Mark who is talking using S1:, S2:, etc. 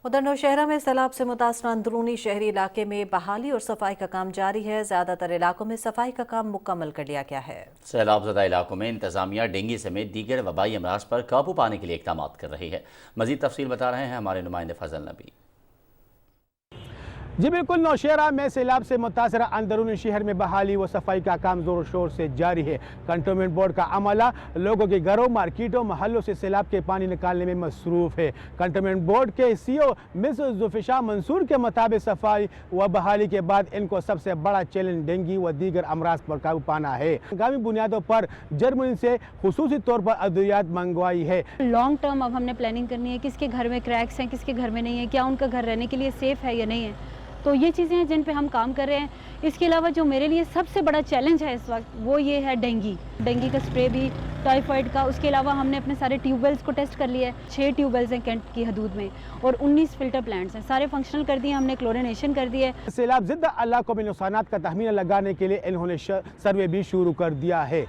S1: उधर नौशहरा में सैलाब से मुतासर अंदरूनी शहरी इलाके में बहाली और सफाई का काम जारी है। ज़्यादातर इलाकों में सफाई का काम मुकम्मल कर लिया गया है।
S2: सैलाबज़दा इलाकों में इंतजामिया डेंगू समेत दीगर वबाई अमराज पर काबू पाने के लिए इक़दाम कर रही है। मज़ीद तफसील बता रहे हैं हमारे नुमाइंदे फजल नबी।
S3: जी बिल्कुल, नौशहरा में सैलाब से मुतासर अंदरूनी शहर में बहाली व सफाई का काम जोर शोर से जारी है। कंटोनमेंट बोर्ड का अमला लोगों के घरों, मार्केटों, महलों से सैलाब के पानी निकालने में मसरूफ़ है। कंटोनमेंट बोर्ड के CEO मिस जुल्फ़िकार मंसूर के मुताबिक सफाई व बहाली के बाद इनको सबसे बड़ा चैलेंज डेंगू व दीगर अमराज पर काबू पाना है। हंगामी बुनियादों पर जर्मनी से खुसूसी तौर पर अद्वियात मंगवाई है।
S4: लॉन्ग टर्म अब हमने प्लानिंग करनी है, किसके घर में क्रैक्स हैं, किसके घर में नहीं है, क्या उनका घर रहने के लिए सेफ़ है या नहीं है। तो ये चीज़ें हैं जिन पे हम काम कर रहे हैं। इसके अलावा जो मेरे लिए सबसे बड़ा चैलेंज है इस वक्त वो ये है डेंगू का स्प्रे भी, टाइफाइड का। उसके अलावा हमने अपने सारे ट्यूबवेल्स को टेस्ट कर लिया है। 6 ट्यूबवेल्स हैं कैंट की हदूद में और 19 फिल्टर प्लांट्स हैं, सारे फंक्शनल कर दिए हमने, क्लोरिनेशन कर दिया है।
S3: सैलाब ज़िद्दा इलाकों में नुकसानात का तखमीना लगाने के लिए इन्होंने सर्वे भी शुरू कर दिया है।